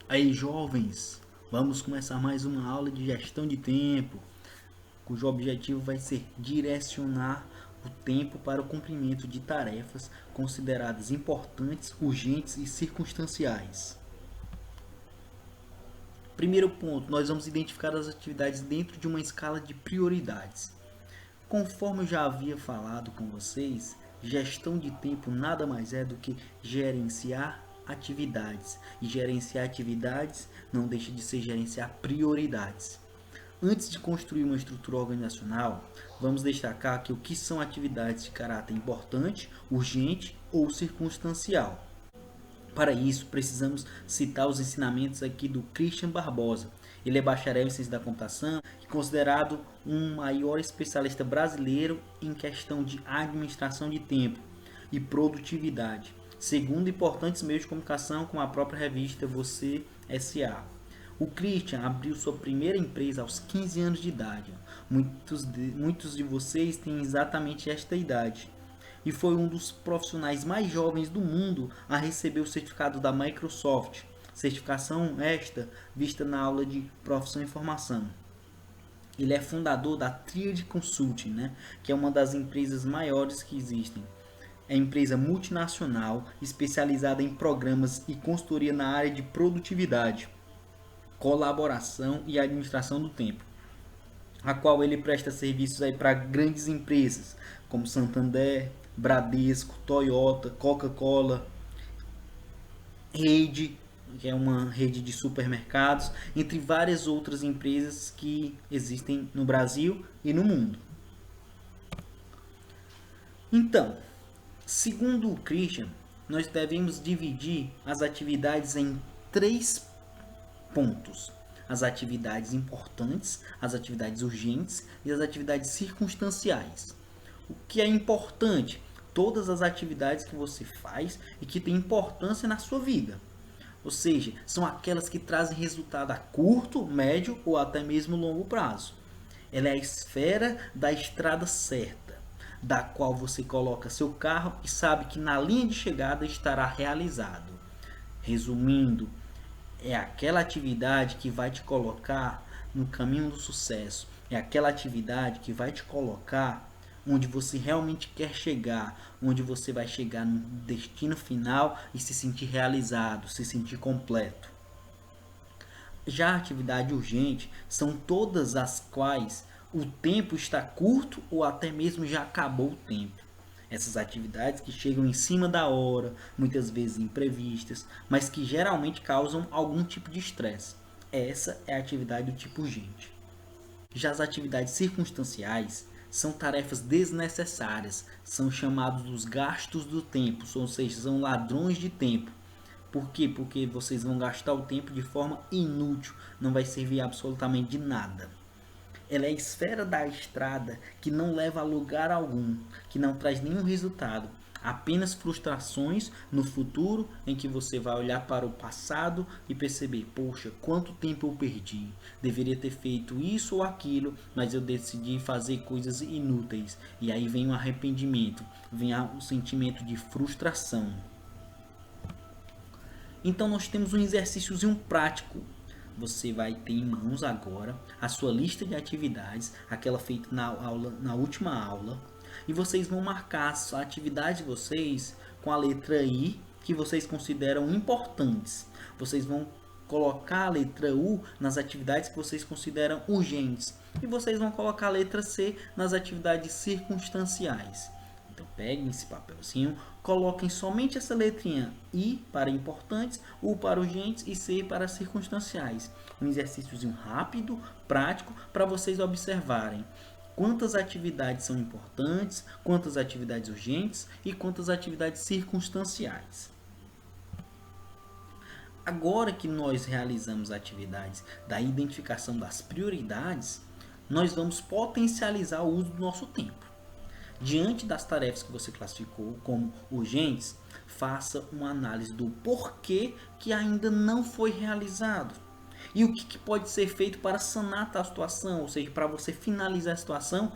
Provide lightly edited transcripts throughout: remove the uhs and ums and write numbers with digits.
Aí, jovens, vamos começar mais uma aula de gestão de tempo, cujo objetivo vai ser direcionar o tempo para o cumprimento de tarefas consideradas importantes, urgentes e circunstanciais. Primeiro ponto, nós vamos identificar as atividades dentro de uma escala de prioridades. Conforme eu já havia falado com vocês, gestão de tempo nada mais é do que gerenciar atividades. E gerenciar atividades não deixa de ser gerenciar prioridades. Antes de construir uma estrutura organizacional, vamos destacar que o que são atividades de caráter importante, urgente ou circunstancial. Para isso, precisamos citar os ensinamentos aqui do Christian Barbosa. Ele é bacharel em ciência da computação e considerado um maior especialista brasileiro em questão de administração de tempo e produtividade, segundo importantes meios de comunicação como a própria revista Você SA. O Christian abriu sua primeira empresa aos 15 anos de idade. Muitos de vocês têm exatamente esta idade e foi um dos profissionais mais jovens do mundo a receber o certificado da Microsoft, certificação esta vista na aula de Profissão e Formação. Ele é fundador da Triad Consulting, né, que é uma das empresas maiores que existem. É empresa multinacional especializada em programas e consultoria na área de produtividade, colaboração e administração do tempo, a qual ele presta serviços aí para grandes empresas como Santander, Bradesco, Toyota, Coca-Cola, Rede, que é uma rede de supermercados, entre várias outras empresas que existem no Brasil e no mundo. Então, segundo o Christian, nós devemos dividir as atividades em três pontos: as atividades importantes, as atividades urgentes e as atividades circunstanciais. O que é importante? Todas as atividades que você faz e que têm importância na sua vida. Ou seja, são aquelas que trazem resultado a curto, médio ou até mesmo longo prazo. Ela é a esfera da estrada certa, da qual você coloca seu carro e sabe que na linha de chegada estará realizado. Resumindo, é aquela atividade que vai te colocar no caminho do sucesso. É aquela atividade que vai te colocar onde você realmente quer chegar, onde você vai chegar no destino final e se sentir realizado, se sentir completo. Já a atividade urgente são todas as quais o tempo está curto ou até mesmo já acabou o tempo. Essas atividades que chegam em cima da hora, muitas vezes imprevistas, mas que geralmente causam algum tipo de estresse. Essa é a atividade do tipo urgente. Já as atividades circunstanciais são tarefas desnecessárias, são chamados os gastos do tempo, ou seja, são ladrões de tempo. Por quê? Porque vocês vão gastar o tempo de forma inútil, não vai servir absolutamente de nada. Ela é a esfera da estrada que não leva a lugar algum, que não traz nenhum resultado, apenas frustrações no futuro em que você vai olhar para o passado e perceber: poxa, quanto tempo eu perdi, deveria ter feito isso ou aquilo, mas eu decidi fazer coisas inúteis. E aí vem o arrependimento, vem o sentimento de frustração. Então nós temos um exercíciozinho prático. Você vai ter em mãos agora a sua lista de atividades, aquela feita na última aula, e vocês vão marcar a atividade de vocês com a letra I que vocês consideram importantes. Vocês vão colocar a letra U nas atividades que vocês consideram urgentes e vocês vão colocar a letra C nas atividades circunstanciais. Então peguem esse papelzinho, coloquem somente essa letrinha I para importantes, U para urgentes e C para circunstanciais. Um exercíciozinho rápido, prático, para vocês observarem quantas atividades são importantes, quantas atividades urgentes e quantas atividades circunstanciais. Agora que nós realizamos atividades da identificação das prioridades, nós vamos potencializar o uso do nosso tempo. Diante das tarefas que você classificou como urgentes, faça uma análise do porquê que ainda não foi realizado. E o que pode ser feito para sanar a situação, ou seja, para você finalizar a situação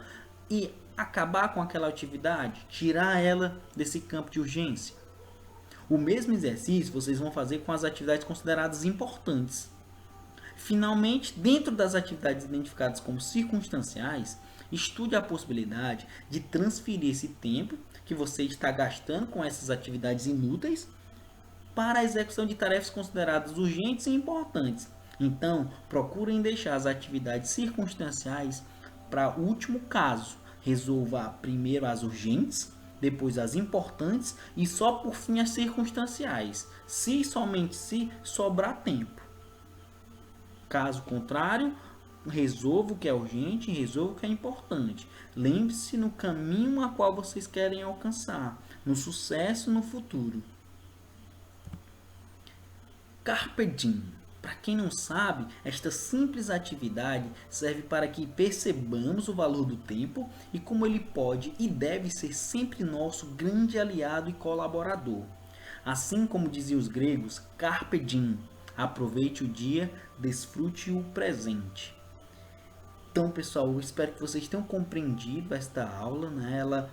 e acabar com aquela atividade, tirar ela desse campo de urgência. O mesmo exercício vocês vão fazer com as atividades consideradas importantes. Finalmente, dentro das atividades identificadas como circunstanciais, estude a possibilidade de transferir esse tempo que você está gastando com essas atividades inúteis para a execução de tarefas consideradas urgentes e importantes. Então, procurem deixar as atividades circunstanciais para o último caso. Resolva primeiro as urgentes, depois as importantes e só por fim as circunstanciais, se somente se sobrar tempo. Caso contrário, resolva o que é urgente e resolva o que é importante. Lembre-se no caminho a qual vocês querem alcançar, no sucesso no futuro. Carpe Diem. Para quem não sabe, esta simples atividade serve para que percebamos o valor do tempo e como ele pode e deve ser sempre nosso grande aliado e colaborador. Assim como diziam os gregos, Carpe Diem, aproveite o dia, desfrute o presente. Então, pessoal, eu espero que vocês tenham compreendido esta aula, né? Ela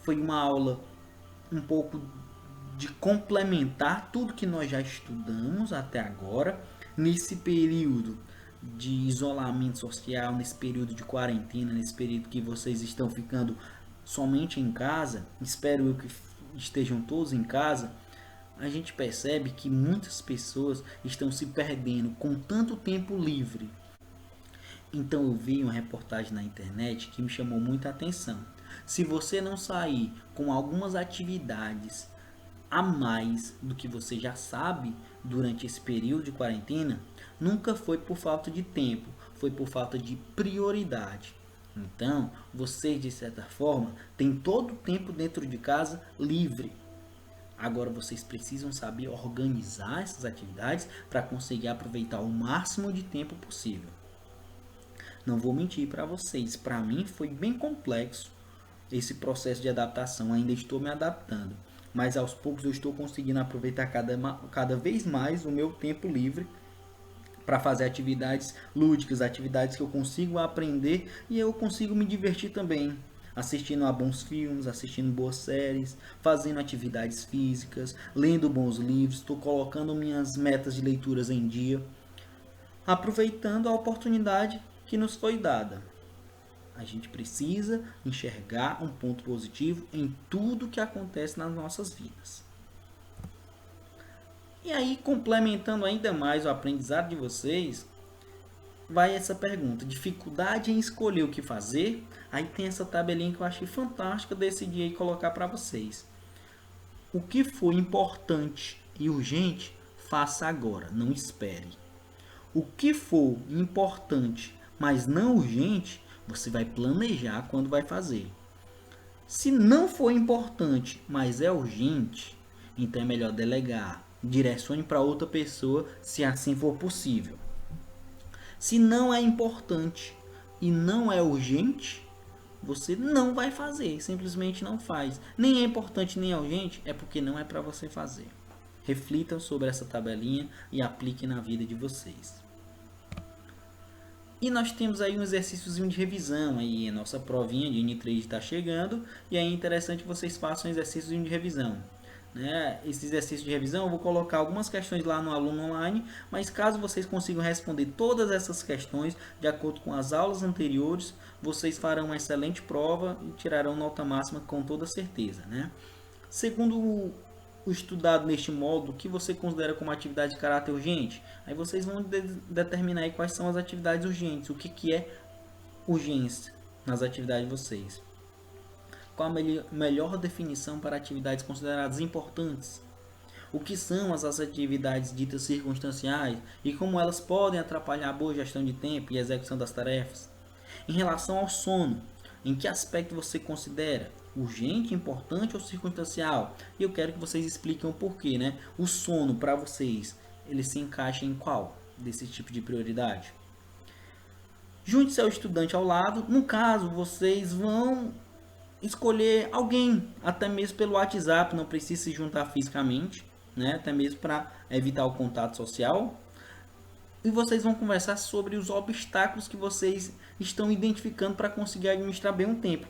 foi uma aula um pouco de complementar tudo que nós já estudamos até agora, nesse período de isolamento social, nesse período de quarentena, nesse período que vocês estão ficando somente em casa, espero eu que estejam todos em casa. A gente percebe que muitas pessoas estão se perdendo com tanto tempo livre. Então eu vi uma reportagem na internet que me chamou muita atenção. Se você não sair com algumas atividades a mais do que você já sabe durante esse período de quarentena, nunca foi por falta de tempo, foi por falta de prioridade. Então, vocês de certa forma têm todo o tempo dentro de casa livre. Agora vocês precisam saber organizar essas atividades para conseguir aproveitar o máximo de tempo possível. Não vou mentir para vocês, para mim foi bem complexo esse processo de adaptação, ainda estou me adaptando. Mas aos poucos eu estou conseguindo aproveitar cada vez mais o meu tempo livre para fazer atividades lúdicas, atividades que eu consigo aprender e eu consigo me divertir também, assistindo a bons filmes, assistindo boas séries, fazendo atividades físicas, lendo bons livros, estou colocando minhas metas de leituras em dia, aproveitando a oportunidade que nos foi dada. A gente precisa enxergar um ponto positivo em tudo que acontece nas nossas vidas. E aí, complementando ainda mais o aprendizado de vocês, vai essa pergunta: dificuldade em escolher o que fazer? Aí tem essa tabelinha que eu achei fantástica, decidi aí colocar para vocês. O que for importante e urgente, faça agora, não espere. O que for importante, mas não urgente, você vai planejar quando vai fazer. Se não for importante, mas é urgente, então é melhor delegar. Direcione para outra pessoa, se assim for possível. Se não é importante e não é urgente, você não vai fazer, simplesmente não faz. Nem é importante nem é urgente, é porque não é para você fazer. Reflitam sobre essa tabelinha e apliquem na vida de vocês. E nós temos aí um exercíciozinho de revisão, aí a nossa provinha de N3 está chegando, e é interessante que vocês façam um exercício de revisão. Né? Esse exercício de revisão eu vou colocar algumas questões lá no Aluno Online, mas caso vocês consigam responder todas essas questões de acordo com as aulas anteriores, vocês farão uma excelente prova e tirarão nota máxima com toda certeza. Né? Segundo o estudado neste módulo, que você considera como atividade de caráter urgente? Aí vocês vão determinar aí quais são as atividades urgentes, o que é urgência nas atividades de vocês. Qual a melhor definição para atividades consideradas importantes? O que são as atividades ditas circunstanciais e como elas podem atrapalhar a boa gestão de tempo e a execução das tarefas? Em relação ao sono, em que aspecto você considera urgente, importante ou circunstancial? E eu quero que vocês expliquem o porquê, né? O sono para vocês, ele se encaixa em qual desse tipo de prioridade? Junte-se ao estudante ao lado. No caso, vocês vão escolher alguém, até mesmo pelo WhatsApp, não precisa se juntar fisicamente, né? Até mesmo para evitar o contato social. E vocês vão conversar sobre os obstáculos que vocês estão identificando para conseguir administrar bem o tempo,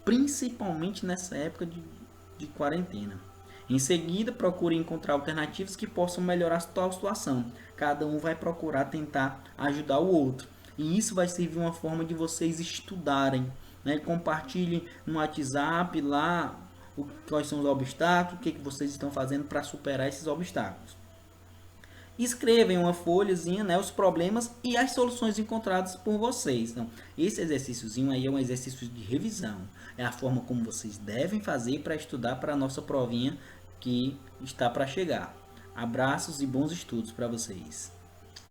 principalmente nessa época de quarentena. Em seguida, procure encontrar alternativas que possam melhorar a sua situação. Cada um vai procurar tentar ajudar o outro. E isso vai servir uma forma de vocês estudarem, né? Compartilhem no WhatsApp lá quais são os obstáculos, o que vocês estão fazendo para superar esses obstáculos. Escreva em uma folhazinha, né, os problemas e as soluções encontradas por vocês. Então, esse exercíciozinho aí é um exercício de revisão. É a forma como vocês devem fazer para estudar para a nossa provinha que está para chegar. Abraços e bons estudos para vocês.